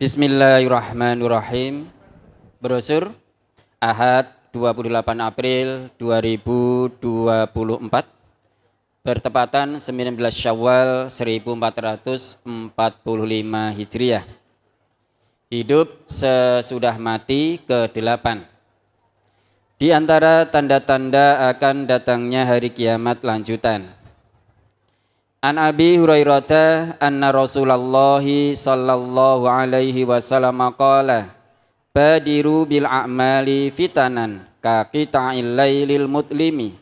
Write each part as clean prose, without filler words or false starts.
Bismillahirrahmanirrahim. Brosur Ahad 28 April 2024 bertepatan 19 Syawal 1445 Hijriah. Hidup sesudah mati ke-8. Di antara tanda-tanda akan datangnya hari kiamat lanjutan. An Abi Hurairah anna Rasulullah sallallahu alaihi wasallam qala badiru bil a'mali fitanan ka qita'il lailil mutlimi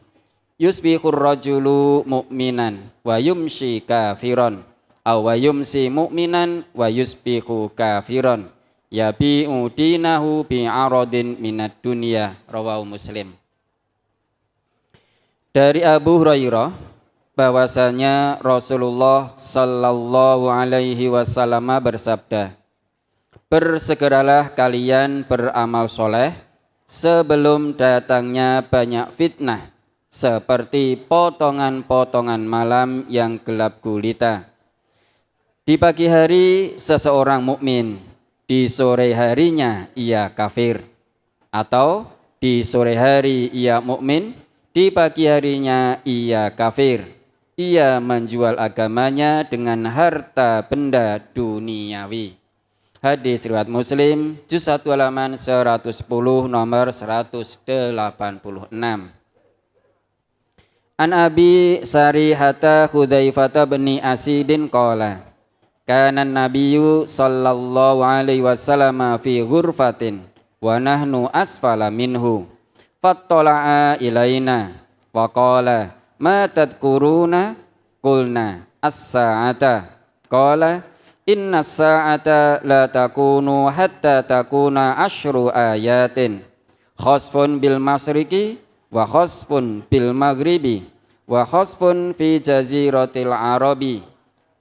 yusbihur rajulu mu'minan wa yumshi kafiran aw wa yumsi mu'minan wa yusbihu kafiran yabi'u dinahu bi'aradin minad dunya. Rawahu Muslim. Dari Abu Hurairah bahwasanya Rasulullah sallallahu alaihi wasallam bersabda, bersegeralah kalian beramal soleh sebelum datangnya banyak fitnah seperti potongan-potongan malam yang gelap gulita. Di pagi hari seseorang mukmin, di sore harinya ia kafir, atau di sore hari ia mukmin, di pagi harinya ia kafir. Ia menjual agamanya dengan harta benda duniawi. Hadis riwayat Muslim, juz 1 halaman 110 nomor 186. An Abi Sarihata Hudzaifah bin Asidin qala kana an-nabiyyu sallallahu alaihi wasallam fi ghurfatin wa nahnu asfala minhu fattala'a ilaina wa qala ma tadkuruna qulna as-sa'ata qala inna as-sa'ata la takunu hatta takuna asyru ayatin khasfun bil masriqi wa khasfun bil maghribi wa khasfun fi jaziratil arabi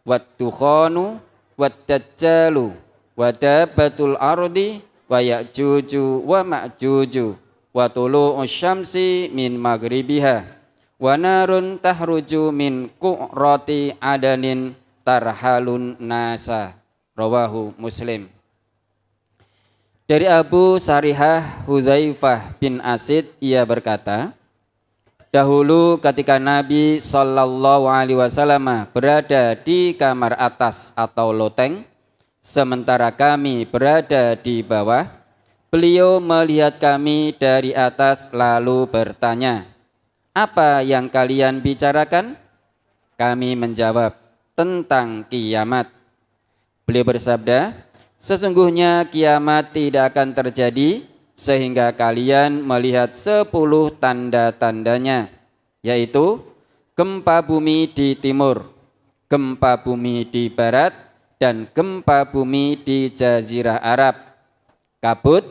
wat tukhanu wat dajjalu wa dabbatul ardi wa ya'juju wa ma'juju wa tulu'us syamsi min maghribiha wa narun tahruju min qurrati adanin tarhalun nasa. Rawahu Muslim. Dari Abu Sarihah Hudzaifah bin Asid, ia berkata, dahulu ketika Nabi sallallahu alaihi wasallam berada di kamar atas atau loteng, sementara kami berada di bawah, beliau melihat kami dari atas lalu bertanya, apa yang kalian bicarakan? Kami menjawab, tentang kiamat. Beliau bersabda, sesungguhnya kiamat tidak akan terjadi sehingga kalian melihat 10 tanda-tandanya, yaitu gempa bumi di timur, gempa bumi di barat, dan gempa bumi di Jazirah Arab, kabut,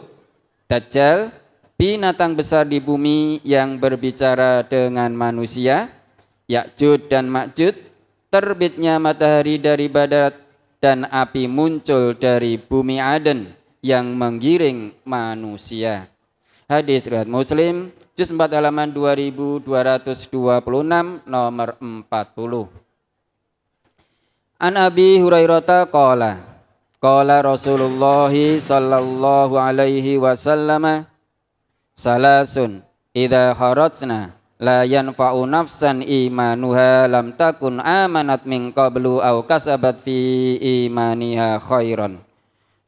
dajjal, binatang besar di bumi yang berbicara dengan manusia, Ya'juj dan Ma'juj, terbitnya matahari dari barat, dan api muncul dari bumi Aden yang menggiring manusia. Hadis riwayat Muslim, juz 4 halaman 2226 nomor 40. An Abi Hurairah qala qala Rasulullah sallallahu alaihi wasallam salasun idza kharajna la yanfa'u nafsan imanuha lam takun amanat min qablu aw kasabat fi imaniha khairan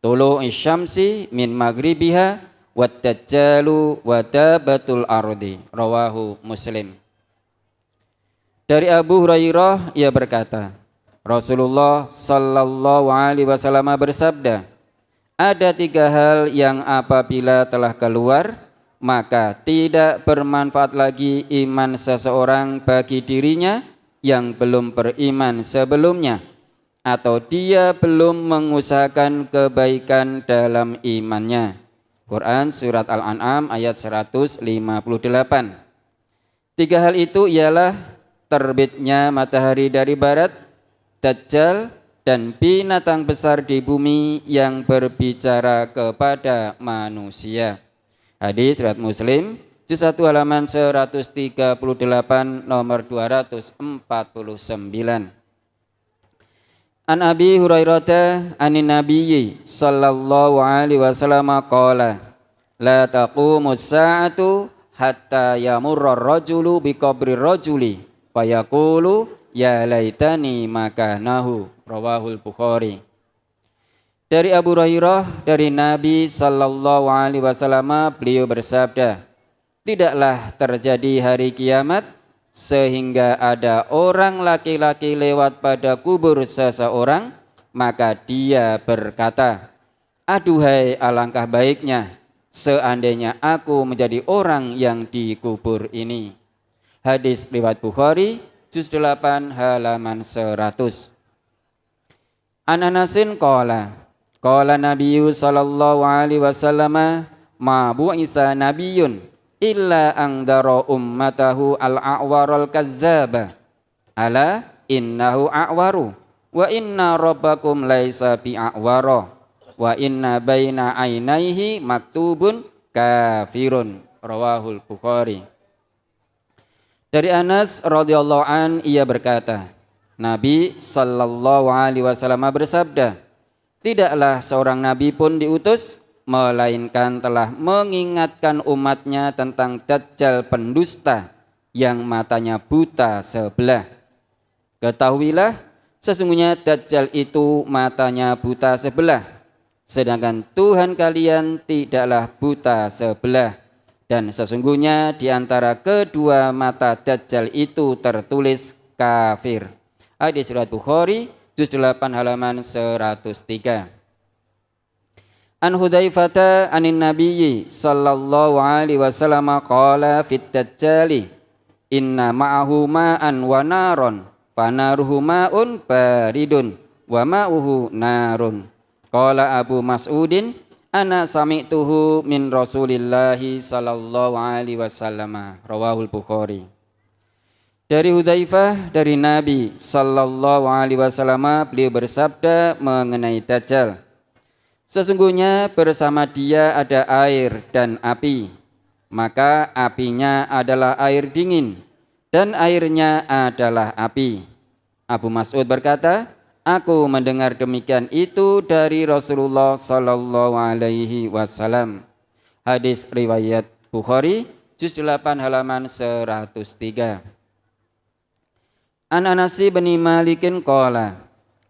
tulu'is syamsi min maghribiha wat dajjalu wa dabatul ardi. Rawahu Muslim. Dari Abu Hurairah, ia berkata, Rasulullah sallallahu alaihi wasallam bersabda, ada 3 hal yang apabila telah keluar maka tidak bermanfaat lagi iman seseorang bagi dirinya yang belum beriman sebelumnya, atau dia belum mengusahakan kebaikan dalam imannya. Quran Surat Al-An'am ayat 158. 3 hal itu ialah terbitnya matahari dari barat, dajjal, dan binatang besar di bumi yang berbicara kepada manusia. Hadis riwayat Muslim, juz 1 halaman 138 nomor 249. An Abi Hurairah anin Nabiyyi sallallahu alaihi wasallam qala la taqumus sa'atu hatta yamurra ar-rajulu bi qabri rajuli fayaqulu ya laitani makanahu, rawahul Bukhari. Dari Abu Hurairah dari Nabi sallallahu alaihi wasallam, beliau bersabda, tidaklah terjadi hari kiamat sehingga ada orang laki-laki lewat pada kubur seseorang, maka dia berkata, aduhai alangkah baiknya seandainya aku menjadi orang yang dikubur ini. Hadis riwayat Bukhari, juz 8 halaman 100. An Anasin qala Nabiyyu sallallahu alaihi wasallam ma bu'isa nabiyyun illa angdara ummatahu al-a'warul kazzaba ala innahu a'waru wa inna rabbakum laisa bi'a'wara wa inna baina ainaihi maktubun kafirun, rawahul Bukhari. Dari Anas radhiyallahu an, ia berkata, Nabi sallallahu alaihi wasallam bersabda, tidaklah seorang nabi pun diutus melainkan telah mengingatkan umatnya tentang Dajjal pendusta yang matanya buta sebelah. Ketahuilah, sesungguhnya Dajjal itu matanya buta sebelah, sedangkan Tuhan kalian tidaklah buta sebelah. Dan sesungguhnya di antara kedua mata Dajjal itu tertulis kafir. Hadis riwayat Bukhari, juz 8 halaman 103. An Hudzaifah anin Nabiyyi sallallahu alaihi wasallam qala fit dajjali inna ma'ahu ma'an wa naron fanaruhu ma'un baridun wa ma'uhu narun. Qala Abu Mas'udin ana sami'tuhu min Rasulillahi sallallahu alaihi wasallam, rawahul Bukhari. Dari Hudzaifah dari Nabi sallallahu alaihi wasallam, beliau bersabda mengenai Dajjal, sesungguhnya bersama dia ada air dan api, maka apinya adalah air dingin dan airnya adalah api. Abu Mas'ud berkata, aku mendengar demikian itu dari Rasulullah sallallahu alaihi wasallam. Hadis riwayat Bukhari, juz 8 halaman 103. An Anas bin Malikin qala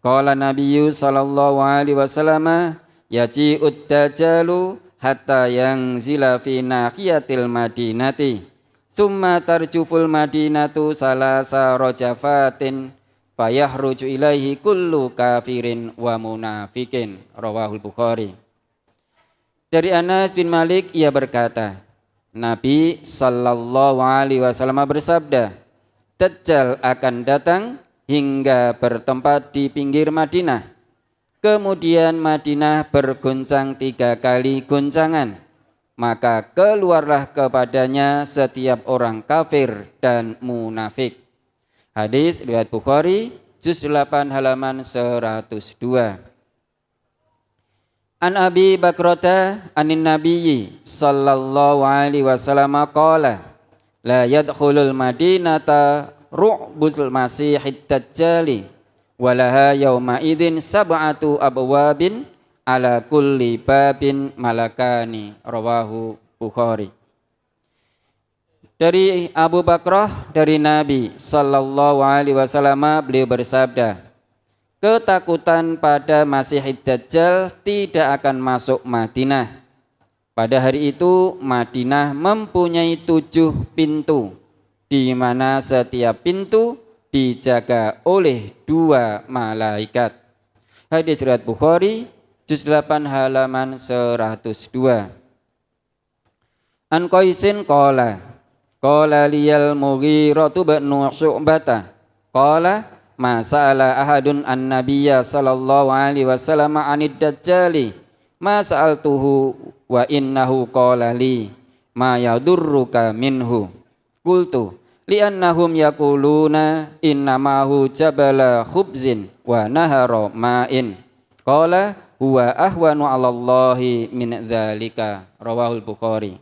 Nabiyyu sallallahu alaihi wasallam yaji'ud dajalu hatta yanzila fi nahiyatil madinati summa tarjuful madinatu salasa rojafatin fayahruju ilaihi kullu kafirin wa munafikin, rawahul Bukhari. Dari Anas bin Malik, ia berkata, Nabi sallallahu alaihi wasallam bersabda, Dajjal akan datang hingga bertempat di pinggir Madinah. Kemudian Madinah berguncang 3 kali guncangan, maka keluarlah kepadanya setiap orang kafir dan munafik. Hadis riwayat Bukhari, juz 8 halaman 102. An Abi Bakrata anin Nabiyyi sallallahu alaihi wasallam qala la yadkhulul madinata ru'bul masihid dajjali walaha yauma idzin sab'atu abwabin ala kulli babin malakani, rawahu Bukhari. Dari Abu Bakrah dari Nabi sallallahu alaihi wasallam, beliau bersabda, ketakutan pada Masihid Dajjal tidak akan masuk Madinah. Pada hari itu Madinah mempunyai 7 pintu, di mana setiap pintu dijaga oleh 2 malaikat. Hadis riwayat Bukhari, juz 8 halaman 102. An Qaisin qala liyal Mughirah bin Syu'bah qala ma sa'ala ahadun an nabiyya sallallahu alaihi wasallam anid dajjali ma sa'altuhu wa innahu qala li ma yadurruka minhu qultu li'annahum yaquluna innamahu jabala khubzin wa nahara ma'in qala huwa ahwanu 'alallahi min dzalika, rawahul Bukhari.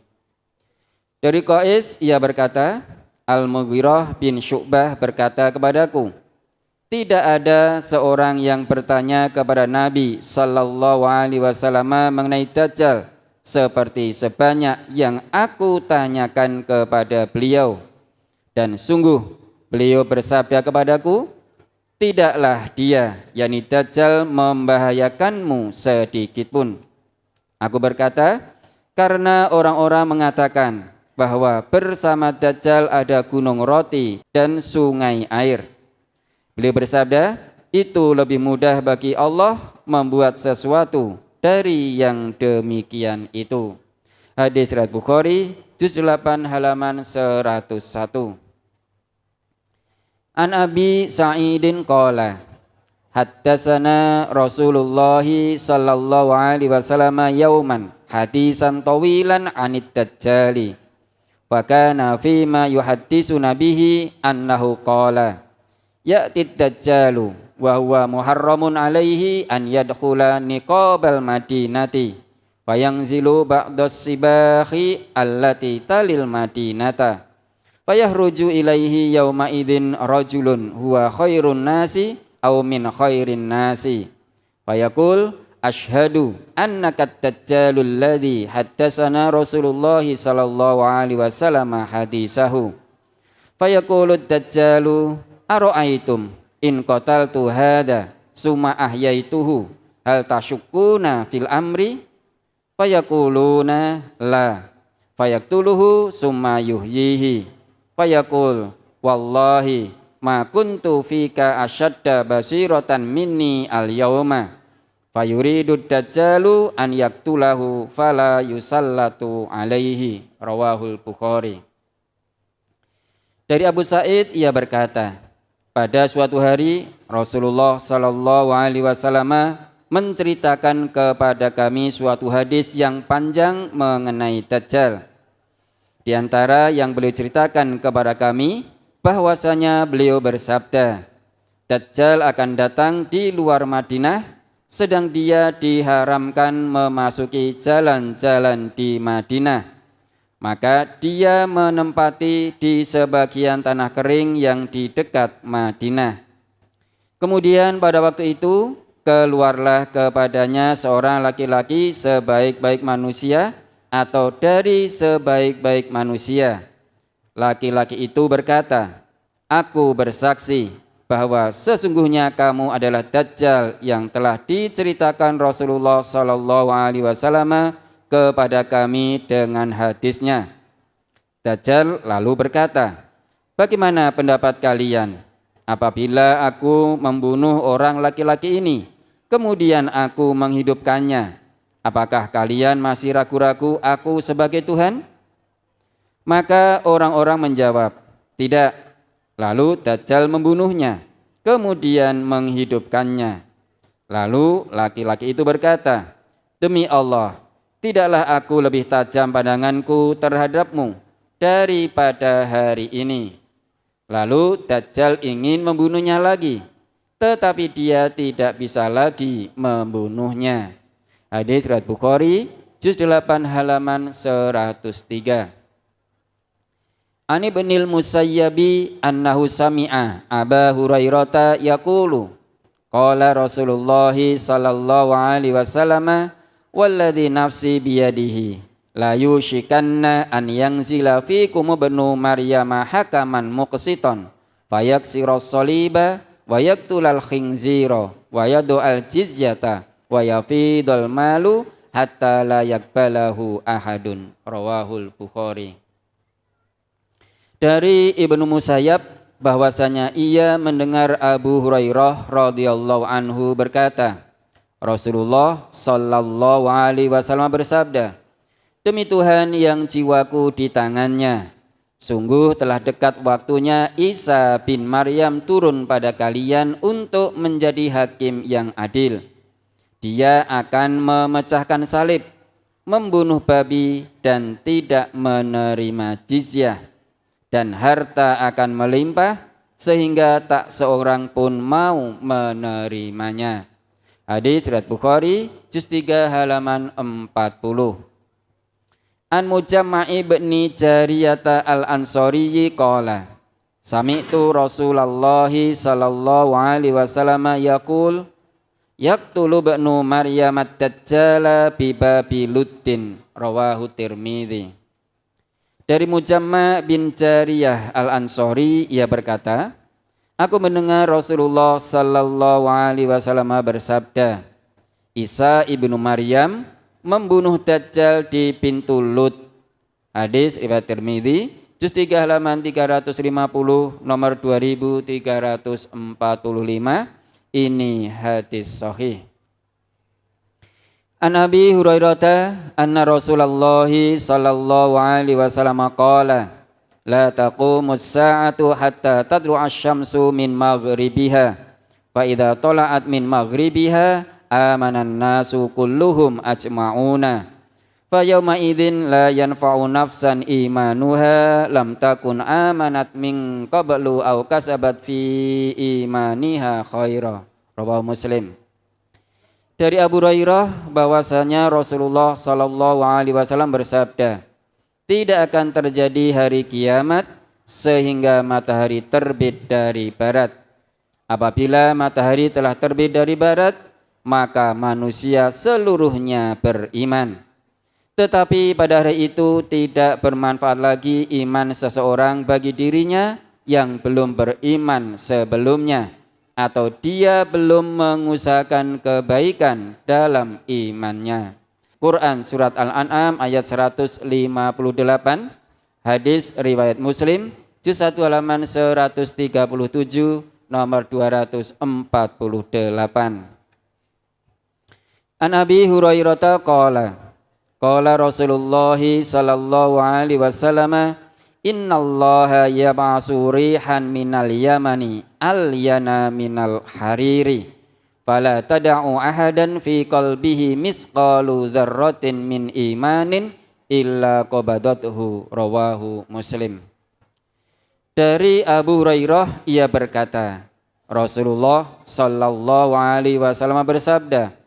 Dari Qais, ia berkata, Al-Mughirah bin Syu'bah berkata kepadaku, Tidak ada seorang yang bertanya kepada Nabi sallallahu alaihi wasallam mengenai Dajjal seperti sebanyak yang aku tanyakan kepada beliau. Dan sungguh beliau bersabda kepadaku, tidaklah dia, yakni Dajjal, membahayakanmu sedikit pun. Aku berkata, karena orang-orang mengatakan bahwa bersama Dajjal ada gunung roti dan sungai air. Beliau bersabda, itu lebih mudah bagi Allah membuat sesuatu dari yang demikian itu. Hadis riwayat Bukhari, juz 8 halaman 101. An Abi Sa'idin qala, haddatsana Rasulullah sallallahu alaihi wasallam yauman hadisan tawilan anid dajjali. Wa kana fima yuhaddisuna bihi annahu qala, ya'tid dajjalu wa huwa muharramun alaihi an yadkhula niqabal madinati wa yanzilu ba'das sibahi allati talil madinata fa yahruju ilaihi yauma idzin rajulun huwa khairun nasi aw min khairin nasi fa yaqul asyhadu annaka ad-dajjalul ladzi haddatsana Rasulullah sallallahu alaihi wasallam hadisahu fa yaqulu ad-dajjalu aro'aitum in qataltu hadha summa ahyaituhu hal tashukkuna fil amri fayaquluna la fayaktuluhu summa yuhyihi fayaqul wallahi ma kuntu fika ashadda basiratan minni al yawma fayuridu dajjalu an yaktulahu fala yusallatu alaihi. Rawahul Bukhari. Dari Abu Sa'id ia berkata, pada suatu hari Rasulullah sallallahu alaihi wasallam menceritakan kepada kami suatu hadis yang panjang mengenai Dajjal. Di antara yang beliau ceritakan kepada kami bahwasanya beliau bersabda, Dajjal akan datang di luar Madinah sedang dia diharamkan memasuki jalan-jalan di Madinah. Maka dia menempati di sebagian tanah kering yang di dekat Madinah. Kemudian pada waktu itu keluarlah kepadanya seorang laki-laki sebaik-baik manusia atau dari sebaik-baik manusia. Laki-laki itu berkata, aku bersaksi bahwa sesungguhnya kamu adalah Dajjal yang telah diceritakan Rasulullah sallallahu alaihi wasallam kepada kami dengan hadisnya. Dajjal lalu berkata, bagaimana pendapat kalian apabila aku membunuh orang laki-laki ini, kemudian aku menghidupkannya? Apakah kalian masih ragu-ragu aku sebagai Tuhan? Maka orang-orang menjawab, tidak. Lalu Dajjal membunuhnya, kemudian menghidupkannya. Lalu laki-laki itu berkata, demi Allah, tidaklah aku lebih tajam pandanganku terhadapmu daripada hari ini. Lalu Dajjal ingin membunuhnya lagi, tetapi dia tidak bisa lagi membunuhnya. Hadis riwayat Bukhari, juz 8 halaman 103. An Ibnil Musayyabi annahu sami'a Aba Hurairah yaqulu qala Rasulullah sallallahu alaihi wasallam walladzi nafsi biyadihi la yushikanna an yanzila fikum ibnu maryama hakaman muqsiton fayaksiras saliba wa yaqtulal khinzira wa yad'al jizyata wa yafidul malu hatta la yakbalahu ahadun. Rawahul Bukhari. Dari Ibnu Musayyab bahwasanya ia mendengar Abu Hurairah radhiyallahu anhu berkata, Rasulullah sallallahu alaihi wasallam bersabda, demi Tuhan yang jiwaku di tangannya, sungguh telah dekat waktunya Isa bin Maryam turun pada kalian untuk menjadi hakim yang adil. Dia akan memecahkan salib, membunuh babi dan tidak menerima jizyah, dan harta akan melimpah sehingga tak seorang pun mau menerimanya. Hadis riwayat Bukhari, juz 3 halaman 40. An Mujamma'i bin Jariyata al-Ansari qala Sami'tu Rasulullah sallallahu alaihi wasallam yaqul yaqtulu ibnu Maryam ad-dajjal bi babi luddin, rawahu Tirmidzi. Dari Mujamma bin Jariyah Al-Ansori, ia berkata, aku mendengar Rasulullah sallallahu alaihi wasallam bersabda, Isa ibnu Maryam membunuh Dajjal di pintu Lut. Hadis riwayat Tirmidzi, juz 3 halaman 350, nomor 2345. Ini hadis sahih. An Abi Hurairah anna Rasulullah sallallahu alaihi wasallam qala la taqumus sa'atu hatta tadlu'a asy-syamsu min maghribiha fa idza tala'at min maghribiha amanan nasu kulluhum ajma'una fa yauma idzin la yanfa'u nafsan imanuha lam takun amanat min qablu aw kasabat fi imaniha khaira, rawahu Muslim. Dari Abu Hurairah bahwasanya Rasulullah sallallahu alaihi wasallam bersabda, tidak akan terjadi hari kiamat sehingga matahari terbit dari barat. Apabila matahari telah terbit dari barat, maka manusia seluruhnya beriman. Tetapi pada hari itu tidak bermanfaat lagi iman seseorang bagi dirinya yang belum beriman sebelumnya, atau dia belum mengusahakan kebaikan dalam imannya. Quran Surat Al-An'am ayat 158, hadis riwayat Muslim, juz 1 halaman 137, nomor 248. An Abi Hurairah qala Rasulullah sallallahu alaihi wasallam, innallaha yab'asu rihan minal yamani alyana minal hariri fala tada'u ahadan fi qalbihi misqalu dzarratin min imanin illa qabadathu, rawahu Muslim. Dari Abu Hurairah, ia berkata, Rasulullah sallallahu alaihi wasallam bersabda,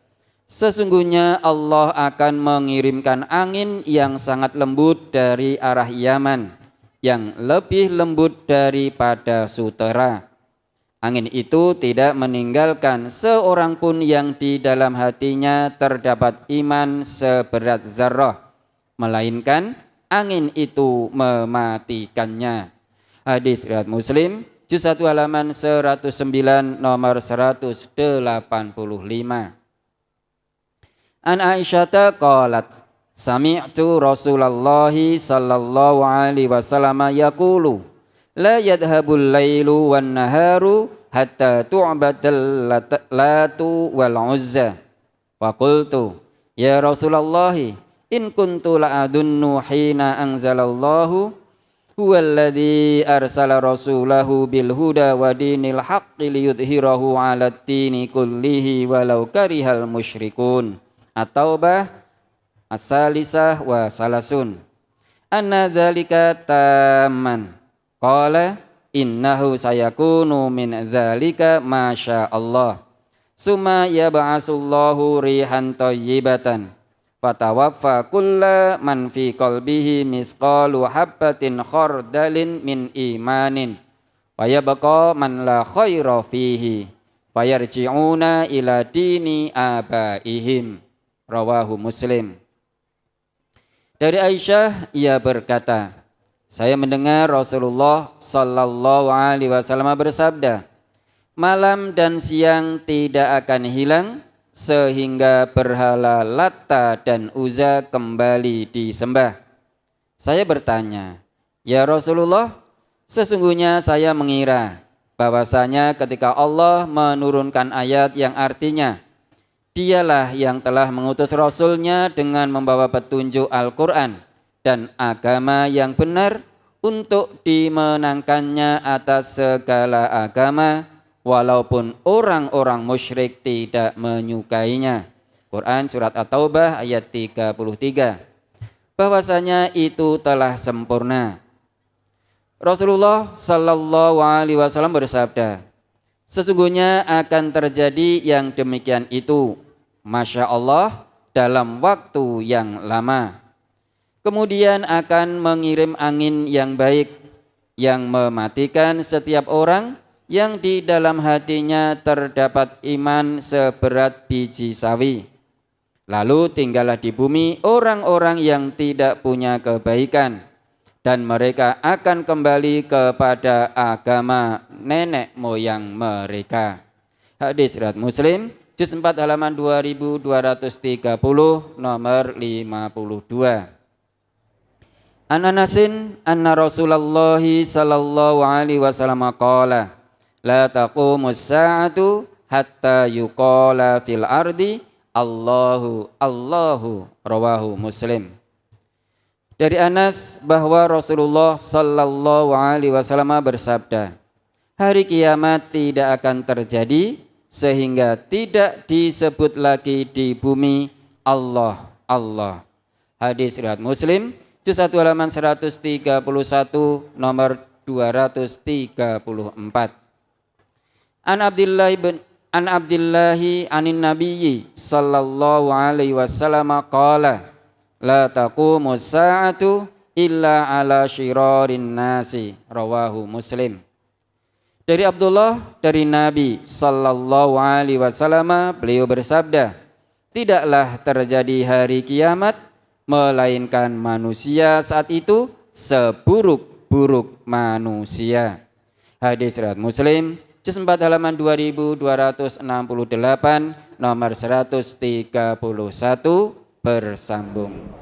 sesungguhnya Allah akan mengirimkan angin yang sangat lembut dari arah Yaman, yang lebih lembut daripada sutera. Angin itu tidak meninggalkan seorang pun yang di dalam hatinya terdapat iman seberat zarrah, melainkan angin itu mematikannya. Hadis riwayat Muslim, juz 1 halaman 109, nomor 185. An Aisyah qalat, sami'tu Rasulullah sallallahu alaihi wasallam yaqulu la yadhhabul lailu wan naharu hatta tu'badal latu wal uzza. Wa qultu ya Rasulullah in kuntu la adunnu hina anzalallahu huwallazi arsala rasulahu bil huda wa dinil haqqi liyudhhirahu 'alad dini kullihi walau karihal musyrikun. At-Taubah As-Salisah wa Salasun. Anna dzalika tamman. Qala innahu sayakunu min dzalika masya Allah. Summa yab'asullahu rihan thayyibatan fatawaffa kulla man fi qalbihi misqalu habbatin khardalin min imanin wa yabqa man la khaira fihi fayarji'una ila dini abaihim, rawahu Muslim. Dari Aisyah, ia berkata, saya mendengar Rasulullah sallallahu alaihi wasallam bersabda, malam dan siang tidak akan hilang sehingga berhala Lata dan Uzza kembali disembah. Saya bertanya, ya Rasulullah, sesungguhnya saya mengira bahwasanya ketika Allah menurunkan ayat yang artinya Dialah yang telah mengutus Rasulnya dengan membawa petunjuk Al-Quran dan agama yang benar untuk dimenangkannya atas segala agama, walaupun orang-orang musyrik tidak menyukainya. Quran Surat At-Taubah ayat 33. Bahwasanya itu telah sempurna. Rasulullah sallallahu alaihi wasallam bersabda, sesungguhnya akan terjadi yang demikian itu, Masya Allah, dalam waktu yang lama. Kemudian akan mengirim angin yang baik, yang mematikan setiap orang yang di dalam hatinya terdapat iman seberat biji sawi. Lalu tinggallah di bumi orang-orang yang tidak punya kebaikan, dan mereka akan kembali kepada agama nenek moyang mereka. Hadis riwayat Muslim, juz 4 halaman 2230 nomor 52. An Anasin anna Rasulullah sallallahu alaihi wasallam qala la taqumus sa'atu hatta yuqala fil ardi Allahu Allahu, rawahu Muslim. Dari Anas bahwa Rasulullah sallallahu alaihi wasallam bersabda, hari kiamat tidak akan terjadi sehingga tidak disebut lagi di bumi Allah Allah. Hadis riwayat Muslim, juz 1 halaman 131 nomor 234. An Abdillahi anin Nabiyyi sallallahu alaihi wasallam qala la taqumus sa'atu illa ala syirarin nasi, rawahu Muslim. Dari Abdullah dari Nabi sallallahu alaihi wasallam, beliau bersabda, tidaklah terjadi hari kiamat melainkan manusia saat itu seburuk-buruk manusia. Hadis riwayat Muslim, juz 4 halaman 2268 nomor 131 bersambung.